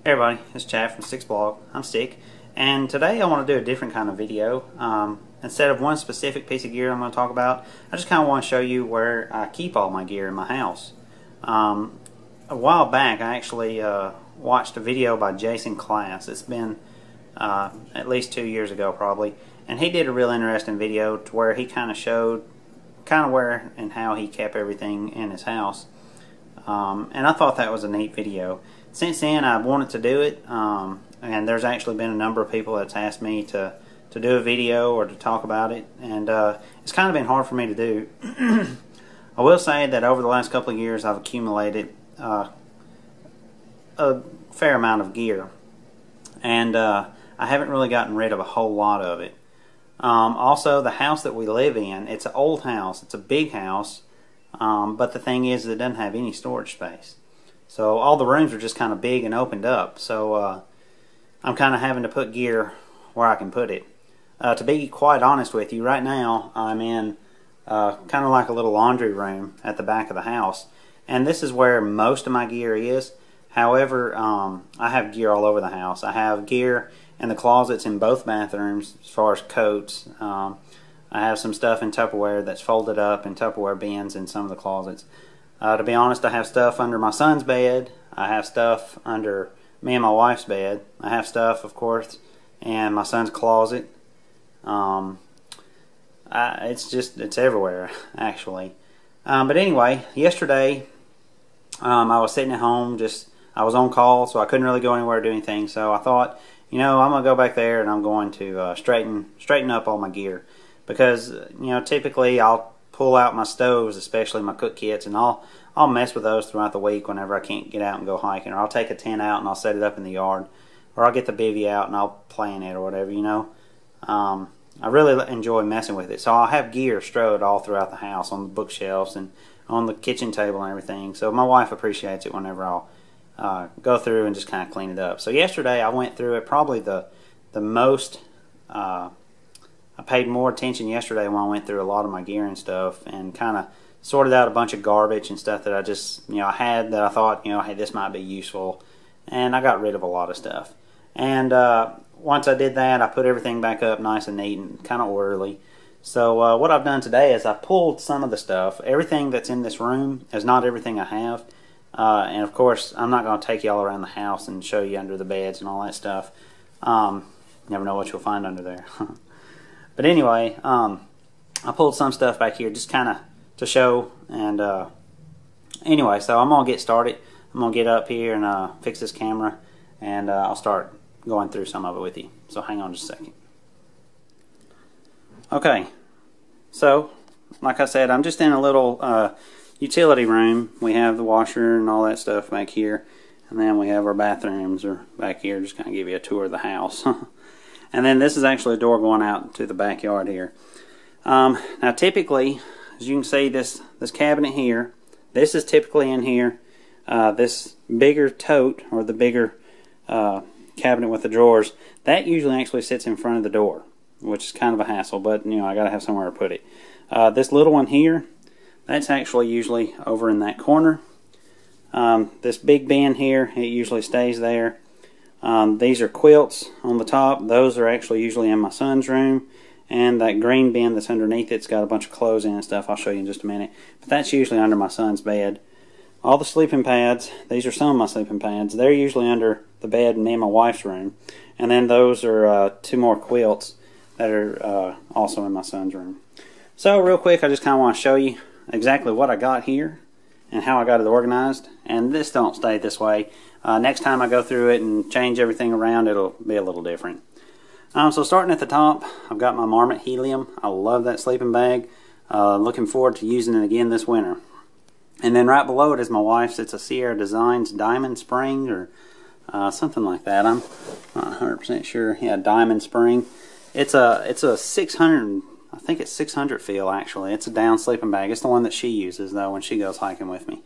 Hey everybody, it's Chad from Stick's Blog. I'm Stick, and today I want to do a different kind of video. Instead of one specific piece of gear I'm going to talk about, I just kind of want to show you where I keep all my gear in my house. A while back I actually watched a video by Jason Class. It's been at least 2 years ago probably, and he did a real interesting video to where he kind of showed where and how he kept everything in his house. And I thought that was a neat video. Since then, I've wanted to do it, and there's actually been a number of people that's asked me to do a video or to talk about it, and it's kind of been hard for me to do. I will say that over the last couple of years, I've accumulated a fair amount of gear, and I haven't really gotten rid of a whole lot of it. Also, the house that we live in, it's an old house, it's a big house, but the thing is, it doesn't have any storage space. So all the rooms are just kind of big and opened up. So I'm kind of having to put gear where I can put it. To be quite honest with you, right now I'm in kind of like a little laundry room at the back of the house. And this is where most of my gear is. However, I have gear all over the house. I have gear in the closets in both bathrooms as far as coats. I have some stuff in Tupperware that's folded up in Tupperware bins in some of the closets. To be honest, I have stuff under my son's bed. I have stuff under me and my wife's bed. I have stuff, of course, in my son's closet. It's everywhere, actually. But anyway, yesterday I was sitting at home. I was on call, so I couldn't really go anywhere or do anything. So I thought, I'm going to go back there and I'm going to straighten up all my gear. Because, typically I'll pull out my stoves, especially my cook kits, and I'll mess with those throughout the week whenever I can't get out and go hiking. Or I'll take a tent out and I'll set it up in the yard. Or I'll get the bivvy out and I'll play in it or whatever, I really enjoy messing with it. So I'll have gear strode all throughout the house on the bookshelves and on the kitchen table and everything. So my wife appreciates it whenever I'll go through and just kind of clean it up. So yesterday I went through it probably the most... I paid more attention yesterday when I went through a lot of my gear and stuff and kind of sorted out a bunch of garbage and stuff that I just, I had that I thought, hey, this might be useful. And I got rid of a lot of stuff. And once I did that, I put everything back up nice and neat and kind of orderly. So what I've done today is I pulled some of the stuff. Everything that's in this room is not everything I have. And of course, I'm not going to take you all around the house and show you under the beds and all that stuff. Never know what you'll find under there. But anyway, I pulled some stuff back here just kind of to show. And anyway, so I'm going to get started. I'm going to get up here and fix this camera. And I'll start going through some of it with you. So hang on just a second. Okay. So, like I said, I'm just in a little utility room. We have the washer and all that stuff back here. And then we have our bathrooms are back here. Just kind of give you a tour of the house. And then this is actually a door going out to the backyard here. Now typically, as you can see, this cabinet here, this is typically in here. This bigger tote, or the bigger cabinet with the drawers, that usually actually sits in front of the door, which is kind of a hassle, but I gotta have somewhere to put it. This little one here, that's actually usually over in that corner. This big bin here, it usually stays there. These are quilts on the top. Those are actually usually in my son's room. And that green bin that's underneath it's got a bunch of clothes in and stuff. I'll show you in just a minute. But that's usually under my son's bed. All the sleeping pads, these are some of my sleeping pads. They're usually under the bed in me and my wife's room. And then those are two more quilts that are also in my son's room. So real quick, I just kind of want to show you exactly what I got here and how I got it organized. And this don't stay this way. Next time I go through it and change everything around, it'll be a little different. So starting at the top, I've got my Marmot Helium. I love that sleeping bag. Looking forward to using it again this winter. And then right below it is my wife's. It's a Sierra Designs Diamond Spring or something like that. I'm not 100% sure. Yeah, Diamond Spring. It's a 600. I think it's 600 feel actually. It's a down sleeping bag. It's the one that she uses though when she goes hiking with me.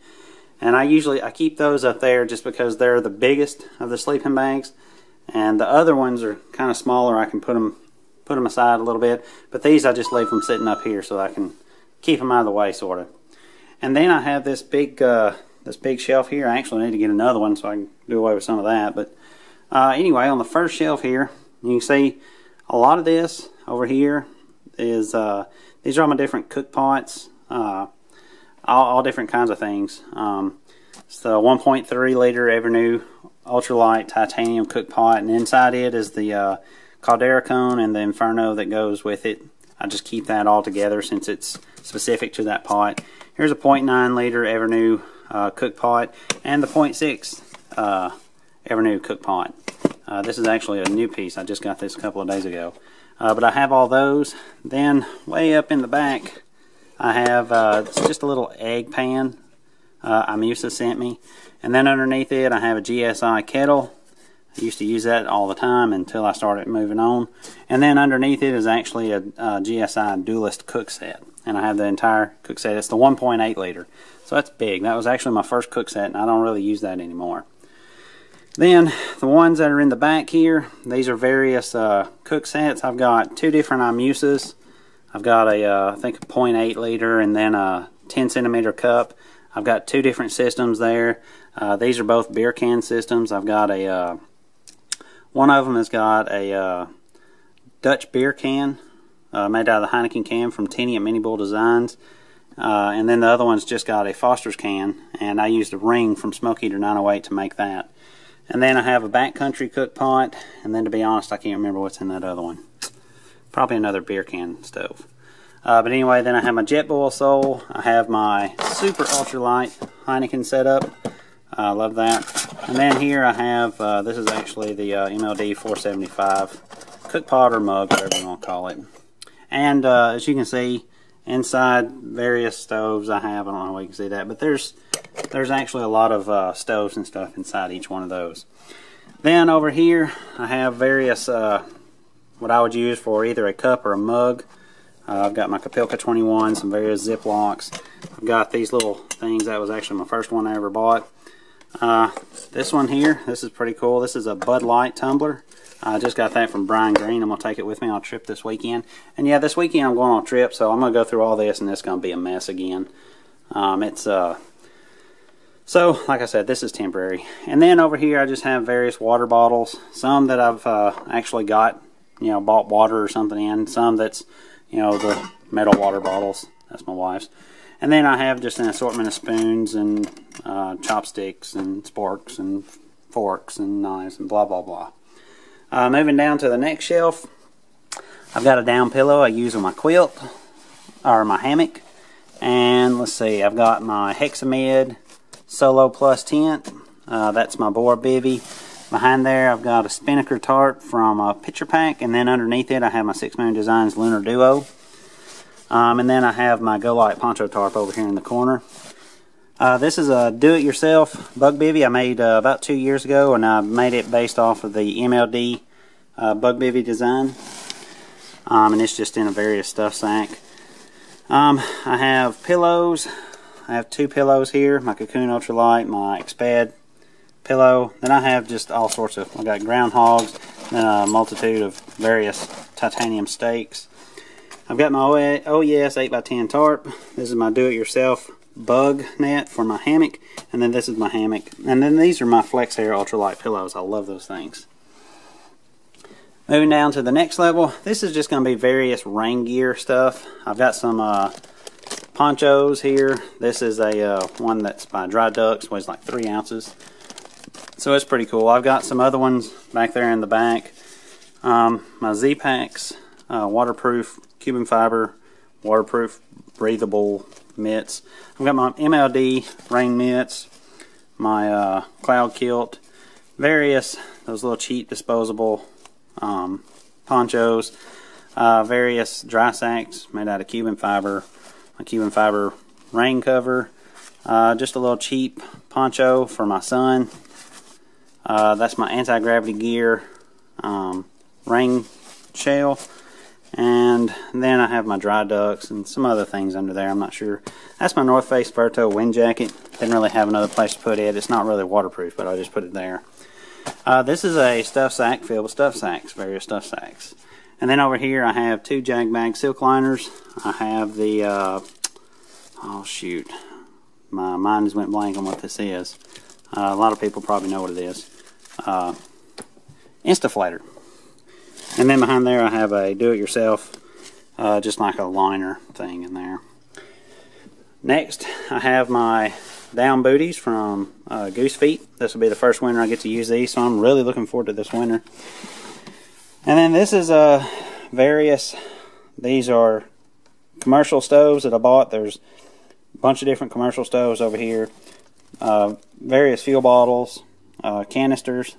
And I keep those up there just because they're the biggest of the sleeping bags, and the other ones are kind of smaller. I can put them aside a little bit, but these I just leave them sitting up here so I can keep them out of the way, sort of. And then I have this big shelf here. I actually need to get another one so I can do away with some of that. But Anyway, on the first shelf here, you can see a lot of this over here is, these are all my different cook pots, all different kinds of things. It's the 1.3 liter Evernew ultralight titanium cook pot, and inside it is the caldera cone and the Inferno that goes with it. I just keep that all together since it's specific to that pot. Here's a 0.9 liter Evernew cook pot and the 0.6 Evernew cook pot. This is actually a new piece. I just got this a couple of days ago. But I have all those. Then way up in the back I have it's just a little egg pan Imusa sent me. And then underneath it I have a GSI kettle. I used to use that all the time until I started moving on. And then underneath it is actually a GSI Duelist cook set. And I have the entire cook set. It's the 1.8 liter. So that's big. That was actually my first cook set, and I don't really use that anymore. Then the ones that are in the back here, these are various cook sets. I've got two different Imusas. I've got a, I think a 0.8 liter and then a 10 centimeter cup. I've got two different systems there. These are both beer can systems. I've got a, one of them has got a Dutch beer can made out of the Heineken can from Tinny at Mini Bull Designs. And then the other one's just got a Foster's can, and I used a ring from Smoke Eater 908 to make that. And then I have a backcountry cook pot, and then to be honest, I can't remember what's in that other one. Probably another beer can stove. But anyway, then I have my Jetboil Soul. I have my super ultralight Heineken setup. I love that. And then here I have, this is actually the MLD 475 cook pot or mug, whatever you want to call it. And as you can see, inside various stoves I have, I don't know how you can see that, but there's actually a lot of stoves and stuff inside each one of those. Then over here I have various what I would use for either a cup or a mug. I've got my Kapilka 21, some various Ziplocs. I've got these little things. That was actually my first one I ever bought. This one here, this is pretty cool. This is a Bud Light tumbler. I just got that from Brian Green. I'm going to take it with me on a trip this weekend. And yeah, this weekend I'm going on a trip, so I'm going to go through all this, and it's going to be a mess again. So, like I said, this is temporary. And then over here I just have various water bottles. Some that I've actually got, bought water or something in. Some that's, the metal water bottles. That's my wife's. And then I have just an assortment of spoons and chopsticks and sporks and forks and knives and blah, blah, blah. Moving down to the next shelf, I've got a down pillow I use on my quilt, or my hammock. And let's see, I've got my Hexamid Solo Plus tent. That's my boar bivvy. Behind there I've got a Spinnaker tarp from Picture Pack, and then underneath it I have my 6 Moon Designs Lunar Duo. And then I have my Go Light poncho tarp over here in the corner. This is a do-it-yourself bug bivvy I made about 2 years ago, and I made it based off of the MLD bug bivvy design. And it's just in a various stuff sack. I have pillows. I have 2 pillows here, my Cocoon Ultralight, my Exped pillow. Then I have just all sorts of, I've got groundhogs, then a multitude of various titanium stakes. I've got my OES 8x10 tarp. This is my do-it-yourself bug net for my hammock, and then this is my hammock, and then these are my Flex Hair ultralight pillows. I love those things. Moving down to the next level, this is just going to be various rain gear stuff. I've got some ponchos here. This is a one that's by Dry Ducks, weighs like 3 ounces, so it's pretty cool. I've got some other ones back there in the back. My Z-Packs waterproof Cuban fiber, waterproof breathable mitts. I've got my MLD rain mitts, my cloud kilt, various those little cheap disposable ponchos, various dry sacks made out of Cuban fiber, my Cuban fiber rain cover, just a little cheap poncho for my son. That's my anti-gravity gear rain shell. And then I have my Dry Ducks and some other things under there, I'm not sure. That's my North Face Verto wind jacket. Didn't really have another place to put it. It's not really waterproof, but I just put it there. This is a stuff sack filled with stuff sacks, various stuff sacks. And then over here I have 2 Jag Bag silk liners. I have the, oh shoot, my mind just went blank on what this is. A lot of people probably know what it is. Instaflator. And then behind there I have a do-it-yourself, just like a liner thing in there. Next, I have my down booties from Goose Feet. This will be the first winter I get to use these, so I'm really looking forward to this winter. And then this is various, these are commercial stoves that I bought. There's a bunch of different commercial stoves over here. Various fuel bottles, canisters,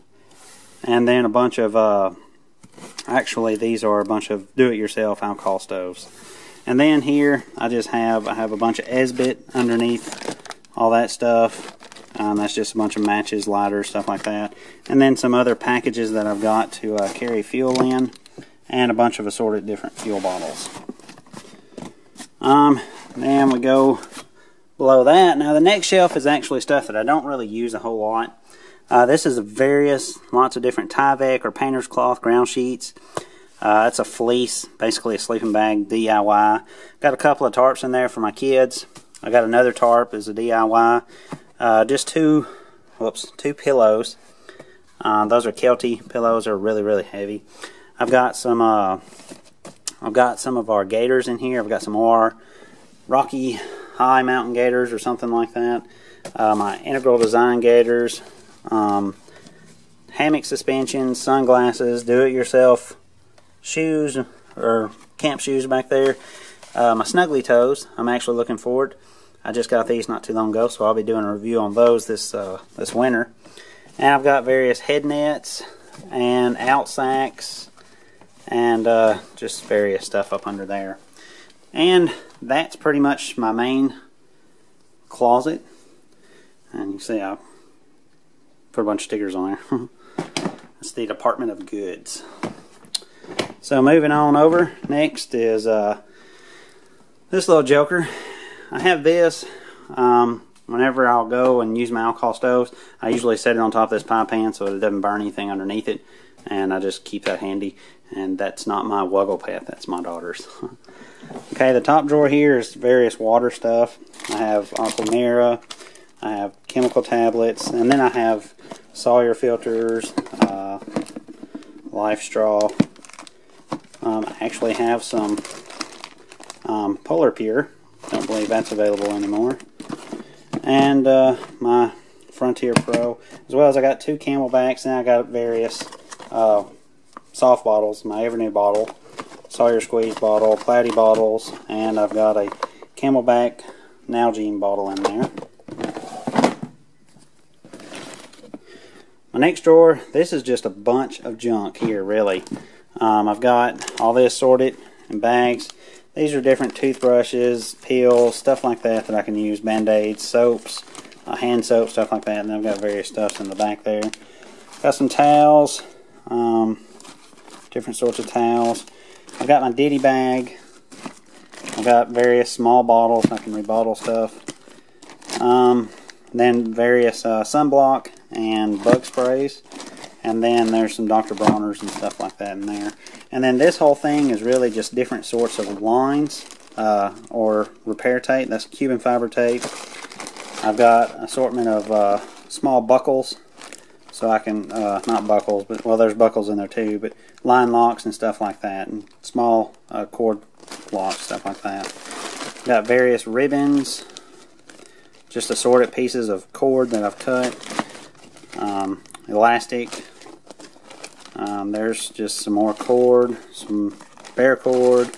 and then a bunch of, actually these are a bunch of do-it-yourself alcohol stoves. And then here I have a bunch of Esbit underneath all that stuff. That's just a bunch of matches, lighters, stuff like that. And then some other packages that I've got to carry fuel in, and a bunch of assorted different fuel bottles. Then we go below that. Now the next shelf is actually stuff that I don't really use a whole lot. This is lots of different Tyvek or painter's cloth ground sheets. It's a fleece, basically a sleeping bag DIY. Got a couple of tarps in there for my kids. I got another tarp as a DIY. Just two pillows. Those are Kelty pillows. They're really, really heavy. I've got some of our gaiters in here. I've got some more Rocky High mountain gaiters or something like that. My Integral Design gaiters. Hammock suspensions, sunglasses, do-it-yourself shoes or camp shoes back there. My Snuggly Toes, I'm actually looking forward. I just got these not too long ago, so I'll be doing a review on those this winter. And I've got various head nets and out sacks and just various stuff up under there. And that's pretty much my main closet. And you see I put a bunch of stickers on there. That's the Department of Goods. So moving on over, next is this little joker. I have this whenever I'll go and use my alcohol stoves. I usually set it on top of this pie pan so it doesn't burn anything underneath it, and I just keep that handy. And that's not my Wuggle pet, that's my daughter's. Okay, the top drawer here is various water stuff. I have Aquamira, I have chemical tablets, and then I have Sawyer filters, Life Straw. I actually have some Polar Pure. Don't believe that's available anymore. And my Frontier Pro, as well as I got two Camelbacks, and I got various soft bottles, my Evernew bottle, Sawyer Squeeze bottle, Platy bottles, and I've got a Camelback Nalgene bottle in there. My next drawer, this is just a bunch of junk here, really. I've got all this sorted in bags. These are different toothbrushes, peels, stuff like that that I can use, Band-Aids, soaps, hand soap, stuff like that. And I've got various stuffs in the back there. Got some towels, different sorts of towels. I've got my Diddy bag. I've got various small bottles. I can rebottle stuff. Then various sunblock and bug sprays. And then there's some Dr. Bronner's and stuff like that in there. And then this whole thing is really just different sorts of lines or repair tape. That's Cuban fiber tape. I've got an assortment of small buckles. So I can, not buckles, but, well, there's buckles in there too, but line locks and stuff like that. And small cord locks, stuff like that. Got various ribbons. Just assorted pieces of cord that I've cut. Elastic. There's just some more cord, some bare cord,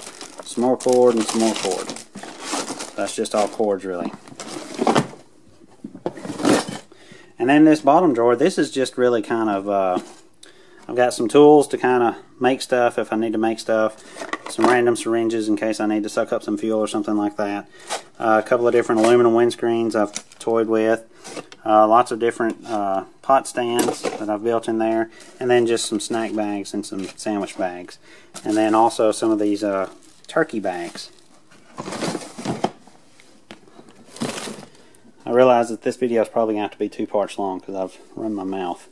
some more cord, and some more cord. That's just all cords, really. And then this bottom drawer, this is just really kind of, I've got some tools to kind of make stuff if I need to make stuff. Some random syringes in case I need to suck up some fuel or something like that. A couple of different aluminum windscreens I've toyed with. Lots of different pot stands that I've built in there. And then just some snack bags and some sandwich bags. And then also some of these turkey bags. I realize that this video is probably going to have to be 2 parts long because I've run my mouth.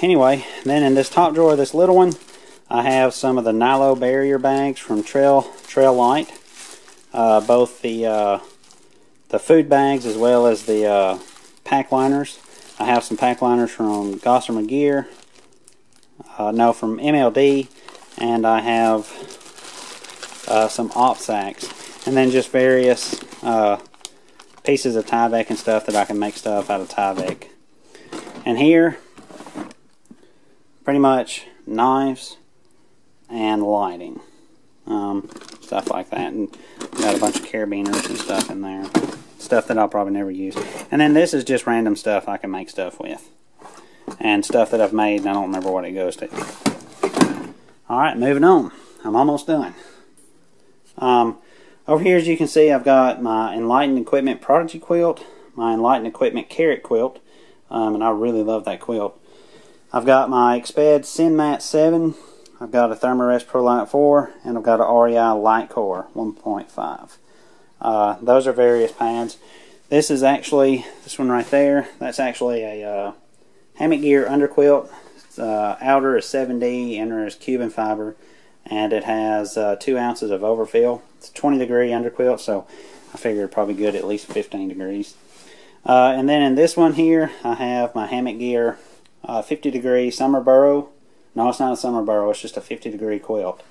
Anyway, then in this top drawer, this little one, I have some of the Nilo barrier bags from Trail Light. Both the food bags as well as the pack liners. I have some pack liners from Gossamer Gear, no, from MLD, and I have some op sacks, and then just various pieces of Tyvek and stuff that I can make stuff out of Tyvek. And here, pretty much knives and lighting, stuff like that. And got a bunch of carabiners and stuff in there, stuff that I'll probably never use. And then this is just random stuff I can make stuff with, and stuff that I've made and I don't remember what it goes to. Alright, moving on. I'm almost done. Over here, as you can see, I've got my Enlightened Equipment Prodigy quilt, my Enlightened Equipment Carrot quilt, and I really love that quilt. I've got my Exped Sinmat 7, I've got a Thermarest ProLite 4, and I've got an REI Light Core 1.5. Those are various pads. This is actually, this one right there, that's actually a hammock gear underquilt. Outer is 7D, inner is Cuban fiber, and it has 2 ounces of overfill. It's a 20-degree underquilt, so I figured probably good at least 15 degrees. And then in this one here, I have my hammock gear 50-degree summer burrow. No, it's not a summer burrow, it's just a 50-degree quilt.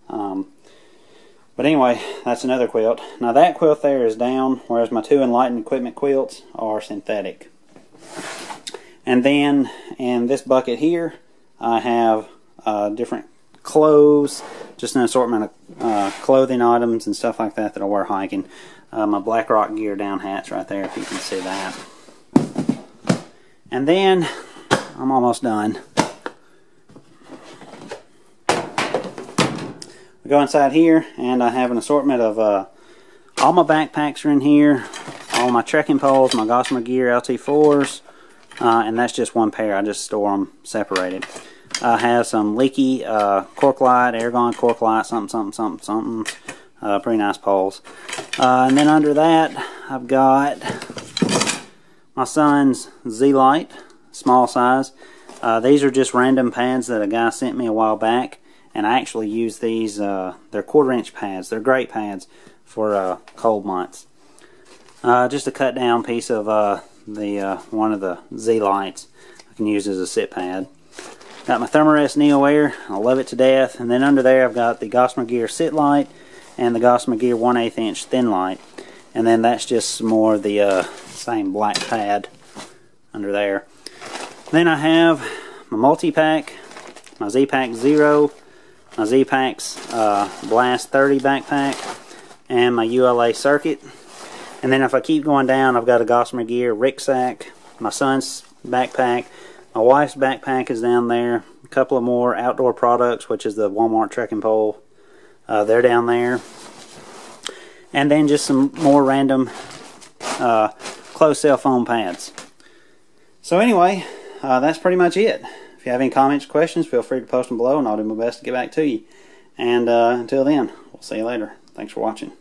But anyway, that's another quilt. Now that quilt there is down, whereas my 2 Enlightened Equipment quilts are synthetic. And then in this bucket here, I have different clothes, just an assortment of clothing items and stuff like that that I wear hiking. My Black Rock Gear down hats right there, if you can see that. And then, I'm almost done. We go inside here, and I have an assortment of all my backpacks are in here, all my trekking poles, my Gossamer Gear LT4s, and that's just one pair. I just store them separated. I have some leaky cork light, Aragon cork light, something. Pretty nice poles. And then under that, I've got my son's Z-Light, small size. These are just random pads that a guy sent me a while back, and I actually use these. They're 1/4-inch pads. They're great pads for cold months. Just a cut down piece of one of the Z-Lights I can use as a sit pad. Got my Thermarest Neo Air. I love it to death. And then under there I've got the Gossamer Gear Sit Light and the Gossamer Gear 1/8 inch Thin Light. And then that's just some more of the same black pad under there. Then I have my multi-pack, my Z-Pack Zero, my Z-Pack's Blast 30 backpack, and my ULA Circuit. And then if I keep going down, I've got a Gossamer Gear Rucksack, my son's backpack, my wife's backpack is down there, a couple of more outdoor products, which is the Walmart trekking pole. They're down there. And then just some more random closed cell phone pads. So anyway, that's pretty much it. If you have any comments or questions, feel free to post them below, and I'll do my best to get back to you. And until then, we'll see you later. Thanks for watching.